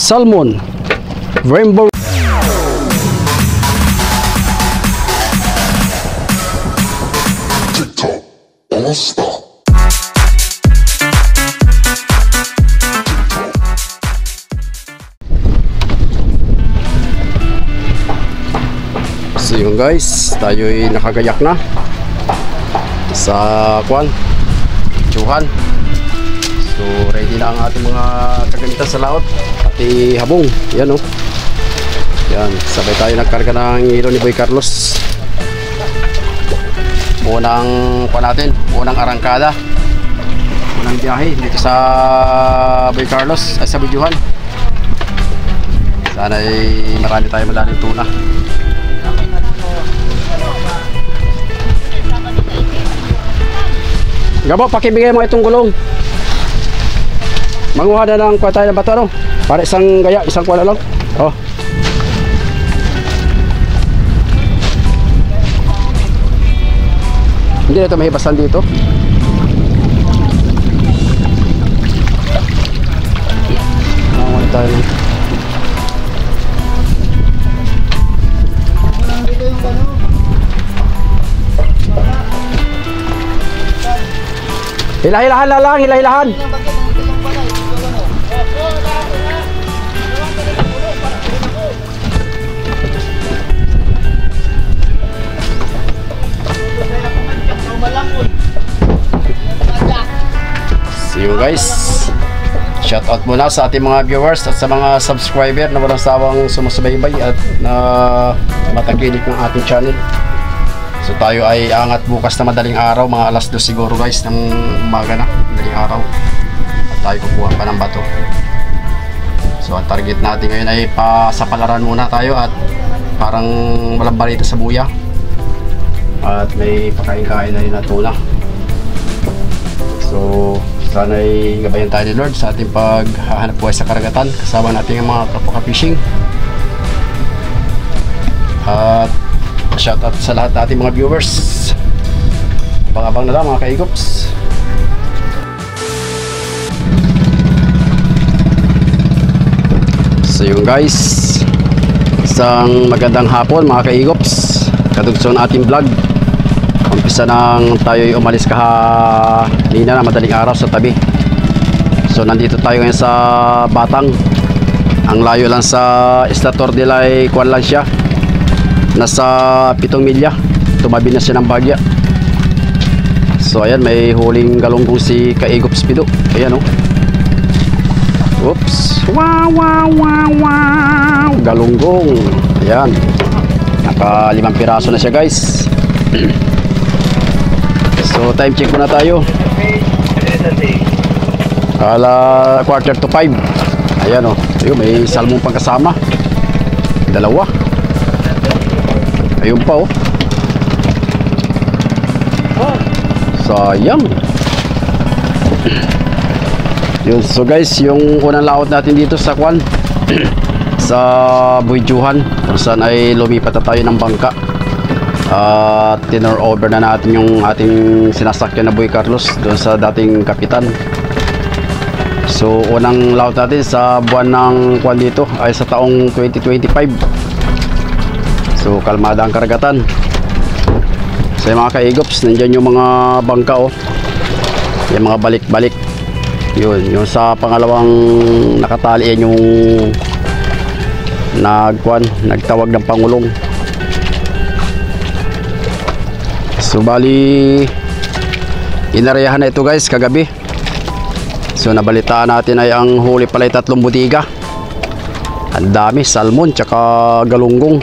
salmon, rainbow. So yun guys, tayo'y nakagayak na sa Tsuhan. So ready na ang ating mga kagamitan sa laot, pati habong. Yan oh. Yan, sabay tayo nagkarga ng hilo ni Boy Carlos. Unang unang arangkada, unang biyahe dito sa Boy Carlos, ay sa Bidyuhan. Sana ay marami tayo madaling tuna. Gabo, pakibigay mo itong gulong. Manguha na ng kuha tayo ng bato, no? Para isang gaya, isang kuha na lang. Oh. Hindi na ito mahibasan dito. Manguha tayo ng hilahilahan na lang, hilahilahan. See you guys. Shout out muna sa ating mga viewers at sa mga subscriber na walang sawang sumusubaybay at na matagilig ng ating channel. So tayo ay angat bukas na madaling araw, mga alas 2 siguro guys ng umaga na, madaling araw. At tayo kukuha pa ng bato. So ang target natin ngayon ay pasapalaran muna tayo at parang walang balita sa buya. At may pakain-kain na rin na tuna. So sana ay gabayan tayo ni Lord sa ating paghahanap buhay sa karagatan. Kasama natin ang mga kapaka-fishing. At shout out sa lahat nating mga viewers. Abang-abang na lang mga kaigops. So yun guys, isang magandang hapon mga kaigops. Kadugso ng ating vlog. Umpisa nang tayo'y umalis kanina na madaling araw sa tabi. So nandito tayo ngayon sa Batang. Ang layo lang sa Isla Tordil ay kuwan lang siya, nasa 7 milya. Tumabi na siya ng bagya. So ayan, may huling galunggong si Kaigops Pido. Ayan oh. Oops. Wow, wow, wow, wow. Galunggong. Ayan. Naka 5 piraso na siya guys. So time check muna tayo. Kala 4:45. Ayan oh. Ayun, may salmon pang kasama. Dalawa. Ayun pa oh. Sayang. Yun, so guys, yung unang laot natin dito sa kwan sa Bidyuhan, kung saan ay lumipat na tayo ng bangka. Tinur over na natin yung ating sinasakyan na Boy Carlos doon sa dating kapitan. So unang laot natin sa buwan ng kwan dito ay sa taong 2025. So kalmada ang karagatan. So yung mga kaigops, nandyan yung mga bangka oh. Yung mga balik-balik. Yun, yung sa pangalawang nakatali yan yung nagtawag ng Pangulong. So bali inareyahan na ito guys kagabi. So nabalitaan natin ay ang huli pala ay 3 budiga. Ang dami, salmon tsaka galunggong.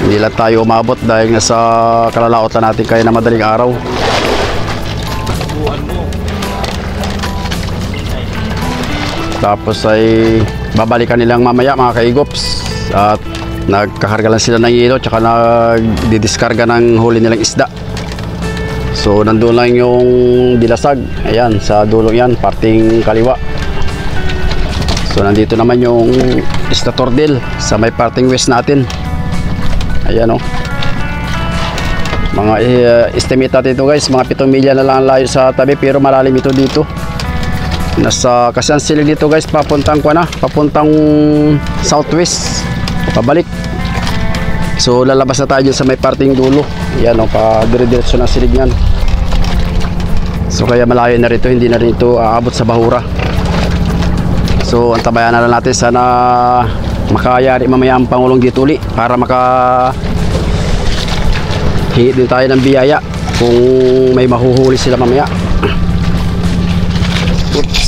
Hindi lang tayo umabot dahil nga sa kalalaot na natin kaya na madaling araw. Tapos ay babalikan nilang mamaya mga kaigops. At nagkakarga lang sila ng hilo tsaka nagdidiskarga ng huli nilang isda. So nandun lang yung dilasag. Ayan, sa dulo yan, parting kaliwa. So nandito naman yung Isla Tordil sa may parting west natin. Ayan o. Mga estimate natin ito guys, mga 7 milya na lang layo sa tabi, pero malalim ito dito. Nasa kasi ang silig dito guys, papuntang papuntang southwest, pabalik. So lalabas na tayo dyan sa may parting dulo. Yan o, pa-dire-diretso na silig yan. So kaya malayo na rito, hindi na rito aabot sa bahura. So antabayan na lang natin, sana makayari mamaya ang Pangulong dito uli para hingi din tayo ng biyaya kung may mahuhuli sila mamaya. Oops.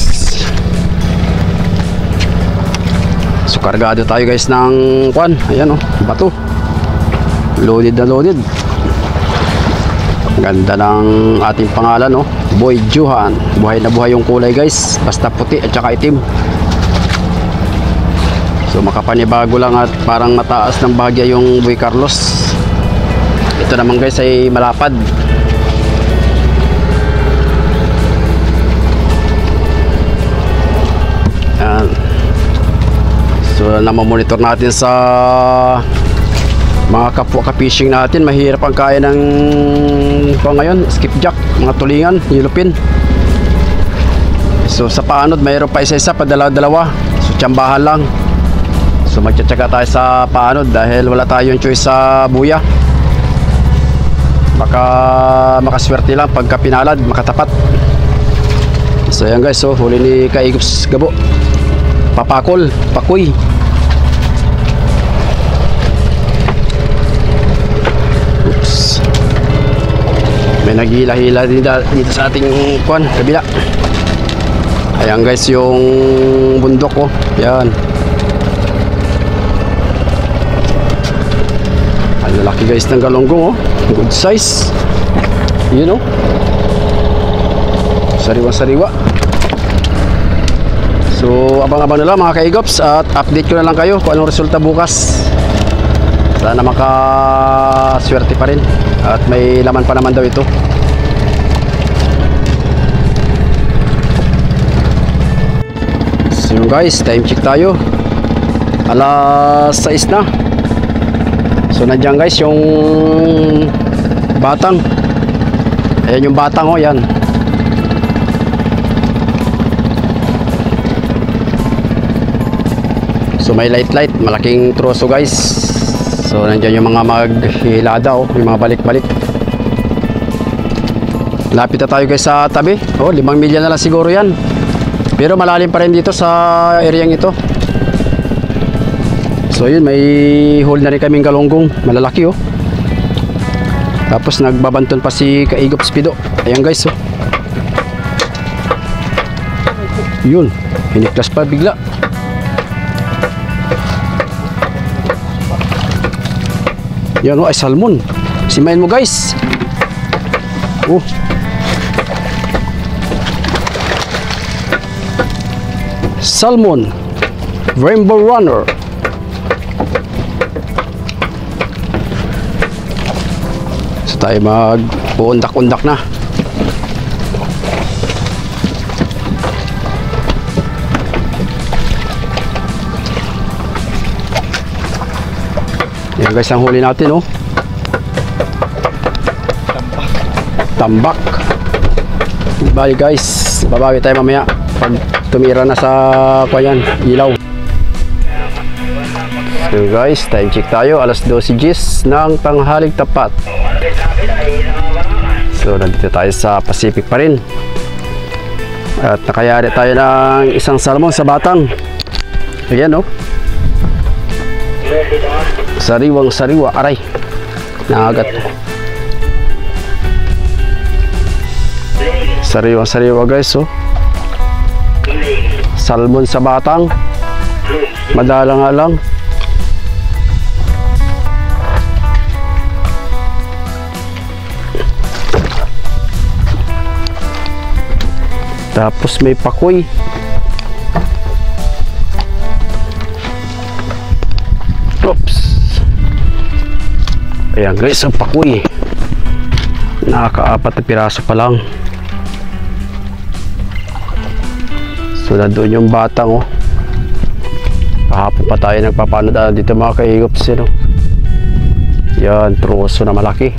So kargado tayo guys ng kwan, ayan o, bato, loaded na loaded. Ganda ng ating pangalan, Boy Johan. Buhay na buhay yung kulay guys, basta puti at saka itim. So makapanibago lang at parang mataas ng bahagya yung Boy Carlos. Ito naman guys ay malapad. Yan. So namamonitor natin sa mga kapwa ka-fishing natin. Mahirap ang kaya ng ngayon, skipjack, mga tulingan, yellowfin. So sa paanod mayroon pa isa-isa, padala-dalawa. So tsambahan lang. So magtsatsaga tayo sa paanod dahil wala tayong choice sa buya. Baka makaswerte lang pagka pinalad, makatapat. So ayan guys, so huli ni Kaigops Gabo. Papakol, pakoy. Oops. May naghila-hila din dito sa ating kuwan, kabila. Ayan guys yung bundok ko. Yan. Ang laki guys ng galonggong, good size. You know, sariwa-sariwa. So abang-abang na lang mga Kaigops, at update ko na lang kayo kung anong resulta bukas. Sana makaswerte pa rin at may laman pa naman daw ito. So guys, time check tayo, alas 6 na. So nandiyan guys yung batang. Ayan yung batang, yan. So may light, malaking troso guys. So nandiyan yung mga maghilada, yung mga balik-balik. Lapit na tayo guys sa tabi. 5 milya na lang siguro yan. Pero malalim pa rin dito sa areang ito. So yun, may hole na rin kaming galonggong malalaki. Tapos nagbabanton pa si Kaigops Pido. Ayan guys, yun, hiniklas pa bigla. Yan ay salmon. Simayin mo guys. Salmon Rainbow Runner. So tayo mag-uundak-undak na. Yan guys ang huli natin, tambak. Bali guys, babawi tayo mamaya pag tumira na sa ilaw. So guys, time check tayo, alas 12 ng tanghaling tapat. So nandito tayo sa Pacific pa rin. At nakayari tayo ng isang salmon sa batang. Ayan, sariwang sariwa, aray, nakagat. Sariwang sariwa guys, salmon sa batang, madala nga lang. Tapos may pakoy. Oops. Ayan guys, ang pakoy, nakaka-4 na piraso pa lang. So nandun yung batang, kahapon pa tayo nagpapanood dito mga Kaigops, yan, troso na malaki.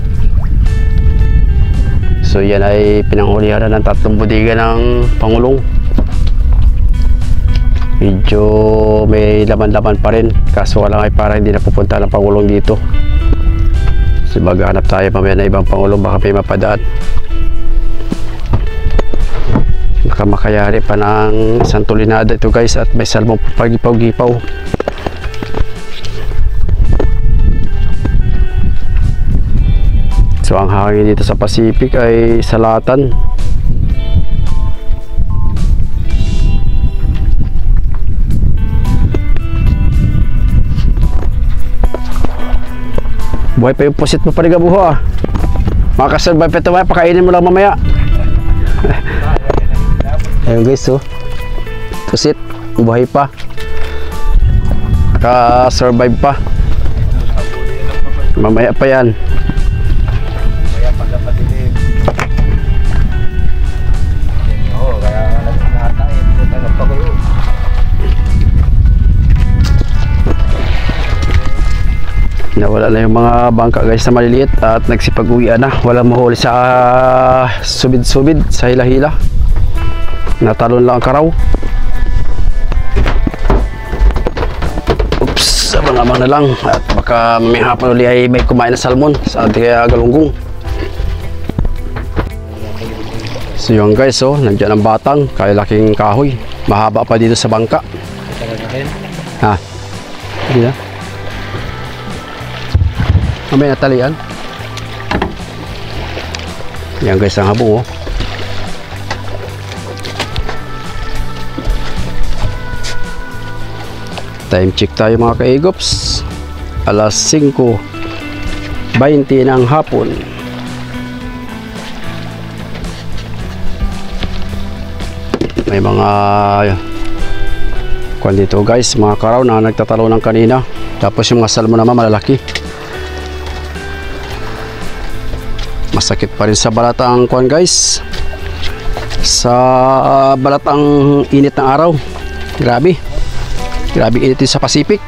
So yan ay pinanghulihan ng 3 budiga ng Pangulong. So yan, Medyo may laman-laman pa rin, kaso wala nga para hindi napupunta ng Pangulong dito. So maghanap tayo mamaya na ibang Pangulong, baka may mapadaan. Baka makayari pa ng isang tulinada ito guys, at may salmong pagipaw-gipaw. So ang hangin dito sa Pacific ay salatan. Buhay pa yung pusit mo pa rin gabuho ah. Makasurvive pa ito, pakainin mo lang mamaya. Ayun guys, oh. Pusit, buhay pa. Makasurvive pa. Mamaya pa yan. Kaya pagkapadilim. Oo, kaya lahat na yun. Ito tayo nagpagulo. Nawala na yung mga bangka guys na maliliit at nagsipag-uwian na. Walang mahuli sa subid-subid, sa hila-hila. Natalon lang ang karaw. Oops, abang-abang na lang. At baka may hapon uli ay may kumain na salmon sa ating galunggong. So yun guys, oh, nandiyan ang batang, kaya laking kahoy. Mahaba pa dito sa bangka. Ha? Hindi na. May natalian. Yan guys ang habong, oh. Time check tayo mga kaigops. Alas 5:20 ng hapon. May mga kuwan dito guys, mga karaw na nagtatalo ng kanina. Tapos yung mga salmon naman malalaki. Masakit pa rin sa balat ang kuwan guys, sa balat ang init ng araw. Grabe init din sa Pacific.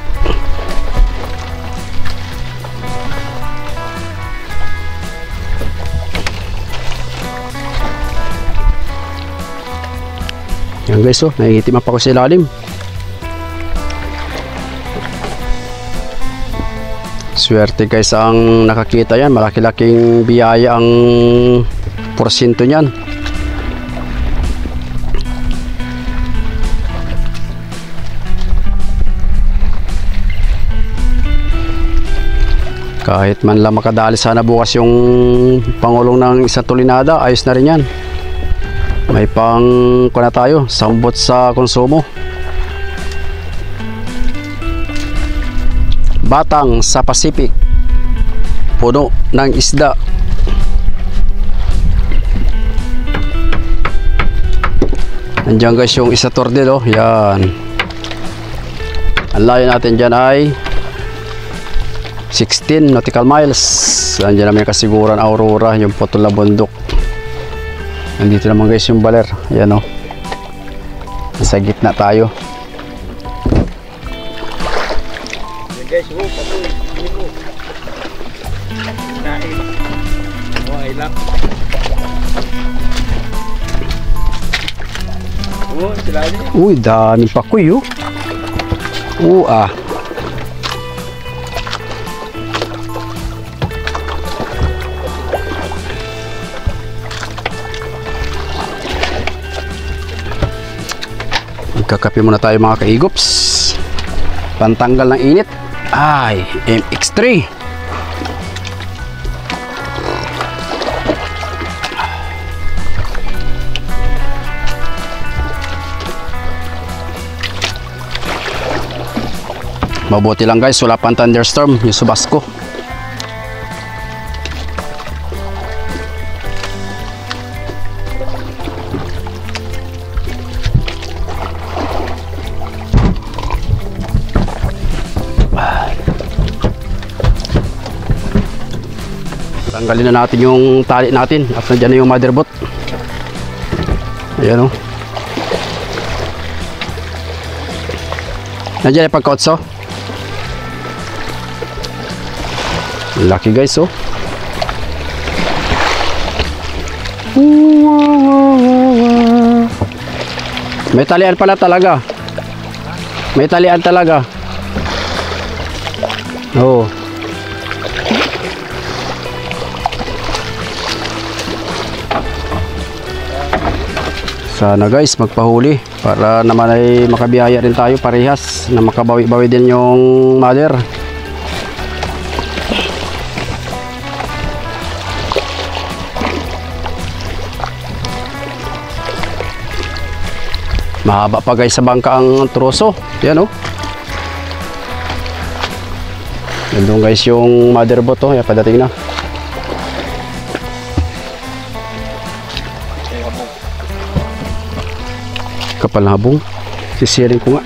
Yan guys, oh, nangihitim pa ako sa ilalim. Swerte guys ang nakakita yan. Malaki-laking biyaya ang porsyento niyan. Kahit man lang makadali sana bukas yung Pangulong ng isang tulinada, ayos na rin yan. May pang kuna tayo, sambot sa konsumo. Batang sa Pacific, puno ng isda. Nandiyan guys yung isa tordil, oh. Yan. Ang layo natin dyan ay 16 nautical miles. Nandiyan naman yung kasiguran Aurora, yung putol na bundok. Nandito naman guys yung baler. Yan, oh. Nasa gitna tayo. Guys, patuloy mo. Kain. Okay lang. Sila din. Uy, daming pakoy, oh. Ah. Magkakape muna tayo mga kaigops. Pantanggal ng init. Ay, MX3. Mabuti lang guys, wala pang thunderstorm yung Subasco. Tanggalin na natin yung tali natin at nandiyan na yung motherboard. Ayan, oh. Nandiyan yung pagkotso. Laki guys, oh. May talian pala talaga. May talian talaga. Oo. Sana guys magpahuli para naman ay makabiyaya rin tayo parehas na makabawi-bawi din yung mother. Mahaba pa guys sa bangka ang troso. Yan oh. Yan doon guys yung mother boat oh. Yan padating na. Kapal na habong. Sisirin ko nga.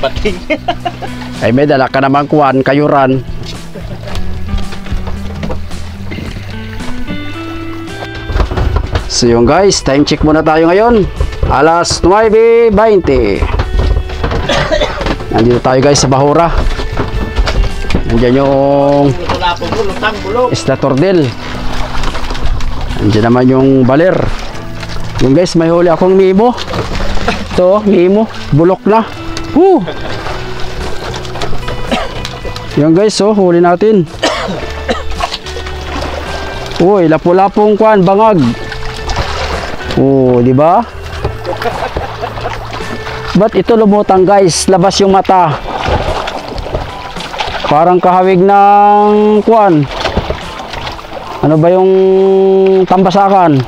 Pating. Ay may dala ka naman kuwan, kayuran. So yun guys, time check muna tayo ngayon. Alas 9:20. Nandito tayo guys sa Bahura. Nandiyan yung isla Tordel. Nandiyan naman yung baler. Yung guys, may huli akong mimo. Ito, mimo. Bulok na. Yan guys, oh, huli natin. Uy, lapu-lapong kwan, bangag. Oh, di ba? Ba't ito lumutang guys? Labas yung mata. Parang kahawig ng kwan. Ano ba yung tambasakan?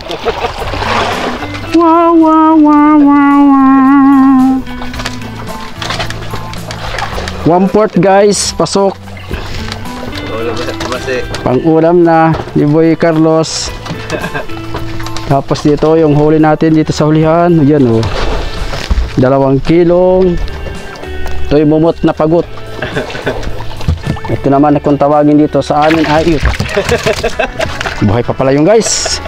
Wow, wow, wow, wow, wow. 1/4 guys, pasok. Pang ulam na ni Boy Carlos. Tapos dito yung huli natin dito sa hulihan. Yan oh. 2 kilong ito yung mumot na pagot. Ito naman kung tawagin dito sa amin ay buhay pa pala yung guys.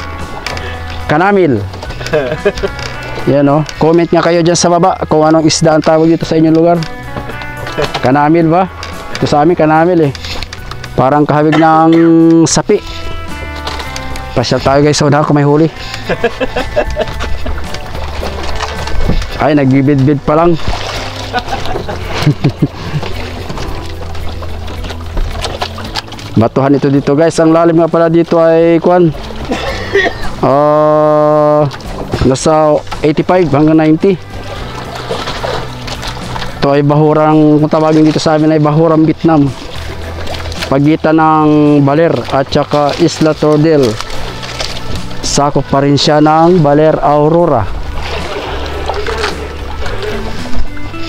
Kanamil. Yan o. Comment nga kayo dyan sa baba kung anong isda ang tawag dito sa inyong lugar. Kanamil ba? Ito sa amin kanamil eh. Parang kahawig ng sapi. Pasyal tayo guys sa unahan kung may huli. Ay, nagbibid-bid pa lang. Batuhan ito dito guys. Ang lalim nga pala dito ay kuan. Nasa 85 hanggang 90. Ito ay bahurang, kung tawagin dito sa amin ay bahurang Vietnam. Pagitan ng Baler at saka Isla Tordel. Sakop pa rin siya ng Baler Aurora.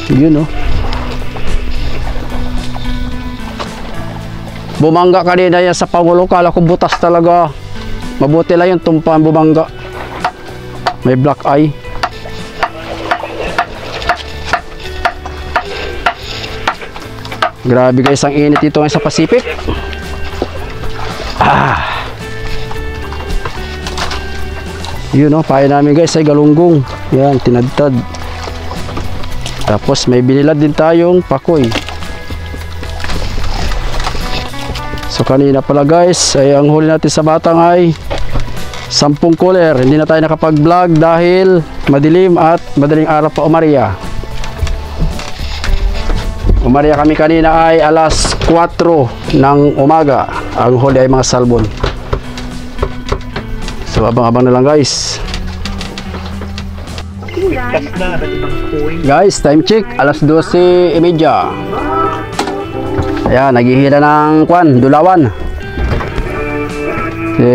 Yun oh. Bumangga kanina yan sa Pangulo. Kala ko butas talaga. Mabuti lang yung tumpahan bumangga. May black eye. Grabe guys, ang init dito ngayon sa Pacific. Yun oh, pahay namin guys ay galunggong. Yan, tinadtad. Tapos may binilad din tayong pakoy. So kanina pala guys, ay ang huli natin sa batang ay 10 cooler. Hindi na tayo nakapag-vlog dahil madilim at madaling araw pa umaria. Umaria kami kanina ay alas 4 ng umaga. Ang huli ay mga salbon. So abang-abang na lang guys. Guys, time check, alas 12:30. Ayan, naghihila ng kwan, dulawan. Si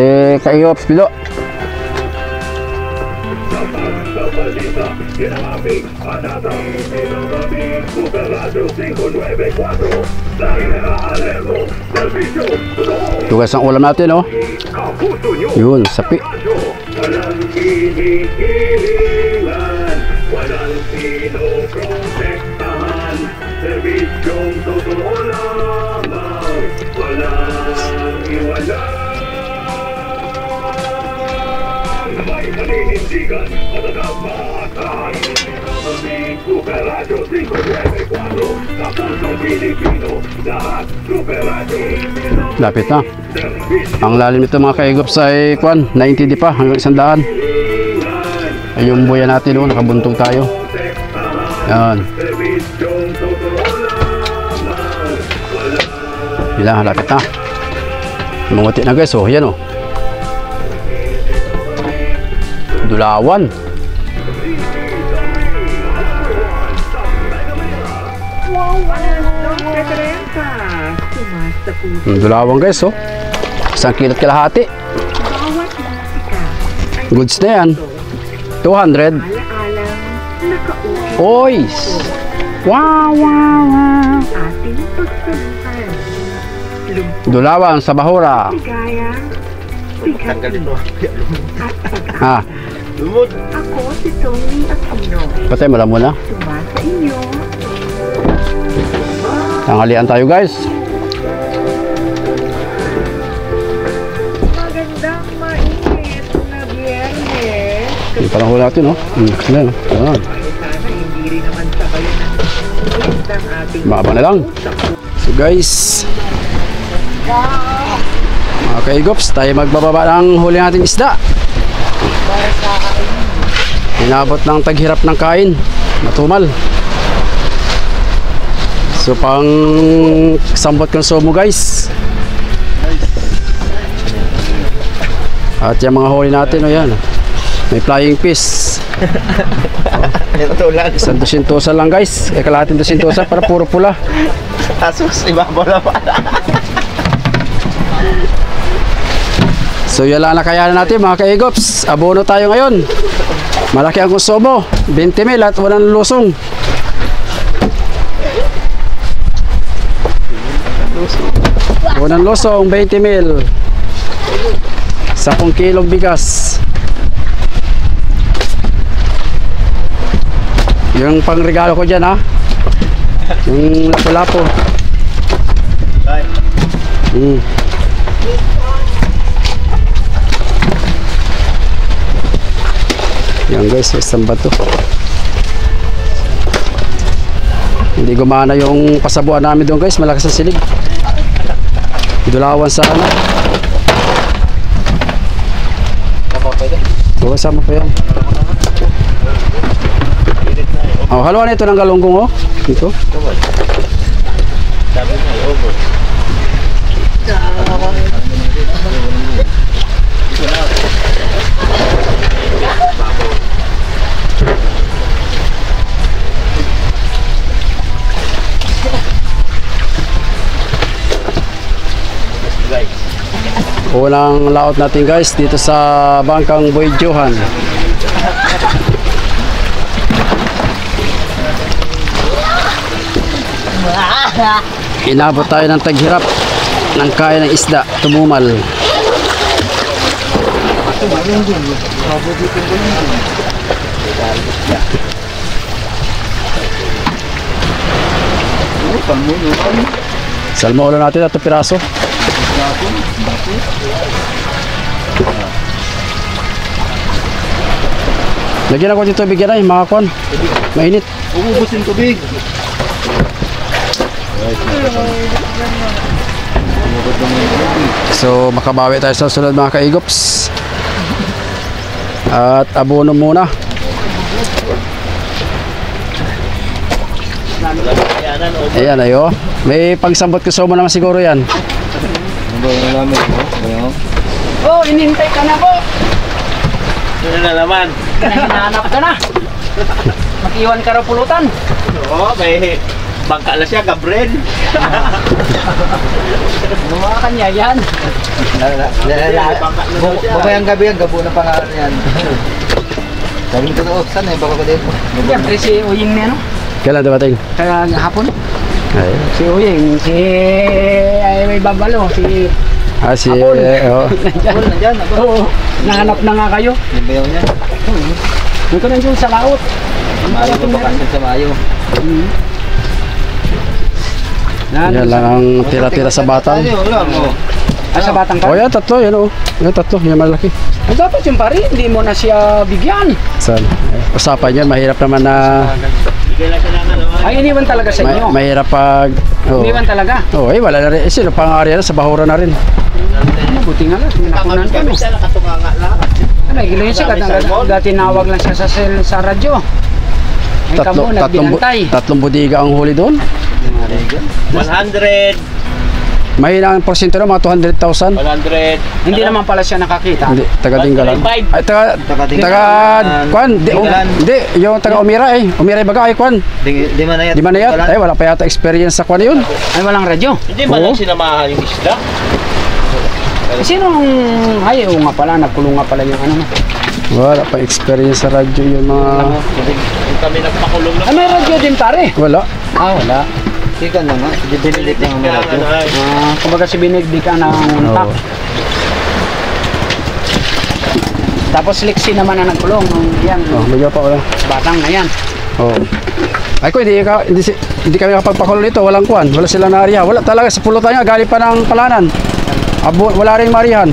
Kaihops Pilo. Ito guys ang ulam natin oh. Yun, sapi. Walang pinoprotektahan, serbisyong totoo lamang, walang iwanan. May paninindigan at nagmatahan. Super Radio 594, sa pusong Pilipino, lahat Super Radio. Lapit na. Ang lalim nito mga kaigops ay kwan, 90 di pa hanggang 100. Ay yung buya natin oh, nakabuntong tayo. Yan. Yan, lapit na. Mamuti na guys, oh. Yan, oh. Dulawan. Dulawan guys, oh. 1 kilo't kalahati. Goods na yan. 200. Oy! Wow, wow, wow. Dulawan sa Bahura. Ha? Ako si Tony Aquino. Patay mo lang muna. Sumasa inyo. Tanghalian tayo guys. Magandang mainit na biyernes. Yung panahon natin, oh. Yan, oh. Sana hindi rin naman sabayan ng ating Maba na lang. So guys, mga kaigops, tayo magbababa ng huli nating isda. Inabot ng taghirap ng kain, matumal. So pang sambot konsumo guys. At yung mga huli natin, oh yan, may flying fish. Isang 200 lang guys, kalahating 200 para puro pula. Asus, ibabaw na pala. So yan lang nakayanan natin mga kaigops. Abono tayo ngayon. Malaki ang konsumo, 20 mil at walang lusong. Walang lusong, 20 mil. 10 kilong bigas. Yung pangregalo ko dyan, ha. Yung lapo-lapo. Yan guys, isang bato. Hindi gumana yung pasabuan namin doon guys, malakas sa silig. Dulawan sa ano. Oo, sama pa yan. Oh, haluan ito ng galunggong, oh. Ito. Unang laot natin guys dito sa Bangkang Boyjohan. Inabot tayo ng taghirap ng kain ng isda, tumumal. Salmo ulo natin at piraso. Lagyan ako dito tubig yan ay mga kwan. Mainit. Ubusin tubig. So makabawi tayo sa sunod mga kaigops. At abono muna. Ayan ayo. May pagsambot ko sa mo naman siguro yan. Oh, inintay ka na po. Ano na naman? Hinahanap ka na. Mag-iwan ka raw pulutan. Oo, may bangka na siya, Gabriel. Ano mga kanya yan? Mamayang gabi yan, gabo na pangalan yan. Sabi ko na, saan eh, baka ko dito. Siyempre si Uying na no? Kailan dumating? Kaya hapon. Ay. Si Uying, si ay may babalo, si Si Apol. Nandiyan, Oo, nahanap na nga kayo. yung bayaw niya. Doon ka nandiyon sa laot. Mayo ko bakasin sa Mayo. Yan lang ang tira-tira sa batang. Ano, wala mo. Sa batang Oh ka. yan, tatlo, yan oh. Yan tatlo, yan malaki. Ay, dapat yung pari, hindi mo na siya bigyan. Saan? Usapan yan, mahirap naman na Ay, iniwan talaga sa inyo. mahirap pag Iniwan talaga. Oh, eh wala na rin. Sino pang-ari na sa Bahura na rin. Buti nga lang, nakunan ka no. Nakatunganga lahat. Ay, gilayin siya, tinawag lang siya sa radyo. May kamo, nagbinantay. Tatlong bodega ang huli doon. 100. Mahina ang porsyento na mga 200,000. 100. Hindi naman pala siya nakakita. Hindi, taga Dinggalan. 125. Ay, taga Kwan, di, yung taga Umira Umira baga ay Kwan. Di man na yan. Di man na yan? Ay, wala pa yata experience sa Kwan yun. Ay, walang radyo. Hindi ba lang sinamahan yung isda? Sinong... Ay, oo nga pala, nagkulong nga pala yung ano na. Wala pa experience sa radyo yung mga... Yung kami nagpakulong na. Ay, may radyo din pare. Wala. Wala. Ika na nga. Dinilit ng mga radyo. Kumbaga si Binigdi ka ng untak. Oo. Tapos Lexi naman na nagkulong. Yan, Oh, medyo pa wala. batang na yan. Oh. Ay ko, hindi kami nakapagpakulo nito. Walang Kwan. Wala silang naariya. Wala talaga. Sa pulutan niya, galing pa ng Palanan. Wala rin marihan.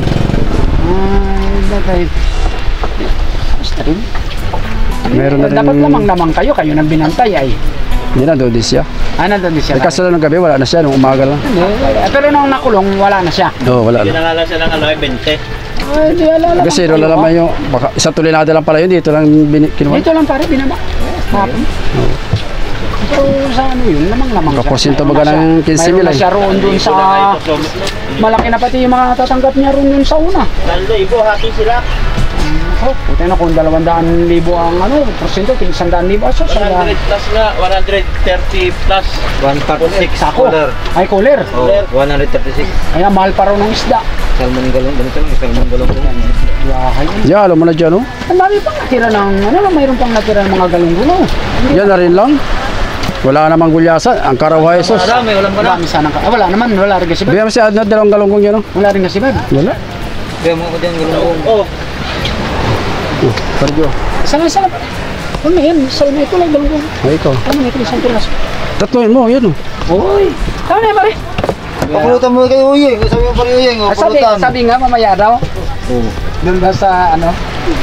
Bakit? Basta rin. Meron na rin. Dapat lamang kayo nang binantay ay. Hindi na, doon din siya. Nandun din siya. Ay, kaso lang ng gabi, wala na siya. Nung umaga lang. Hindi, pero nung nakulong, wala na siya. Oo, wala na. Pinangalan siya ng 20. Ay, di alala. Kasi wala naman yung, baka isang tulinada lang pala yun. Dito lang kinuha. Dito lang pare, binaba. Hapon. Pero sa ano yun, lamang siya. Kaporsyento baga ng 15 Mayroon mil na ay. siya roon dun sa... Malaki na pati yung mga tatanggap niya roon dun sa una. Naldo, ibo, hati sila. Oh, puti na kung 200,000 ang ano, porsyento, 100,000 aso. 100 plus na, 130 plus. 146 Sako. cooler. Ay, cooler. Oh, 136. Kaya mahal pa raw ng isda. Salmon galong. Ganito lang. Salmon galong. Yahay. Yeah, alam mo na dyan, oh. Ang dami pang natira ng, mayroon pang natira ng mga galunggulo. Yan na rin lang. Wala namang gulyasan. Ang Karawa Jesus. Marami, walang wala. Marami sana wala naman, wala rin kasi ba? Bigyan mo siya na dalawang galunggong yan, oh. Wala rin kasi ba? Wala. Kaya mo ko dyan galong. Oh, Parjo. Sana. Ano yan? Sana ito lang galunggong. Ay, ikaw. Ano ito isang piraso? Tatloin mo, yun, oh. Uy, tama na pare. Pakulutan mo kay Uyeng. Sabi mo pa rin Uyeng. Sabi nga mamaya daw. Doon ba sa ano?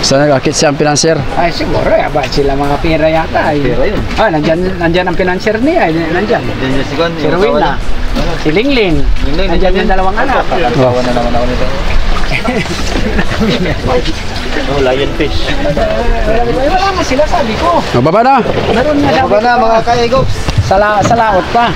Saan nag-akit siya ang pinanser? Ay siguro, ba sila mga pera yata. Pera yun. Nandyan ang pinanser niya. Nandyan. Diyan yung sigon. Si Rowena. Si Lingling. Nandyan yung dalawang anak. Kawan na naman ako nito. oh, lion fish. Wala nga sila sabi ko. Mababa na. Meron nga Baba na mga kaigops. sa laot pa.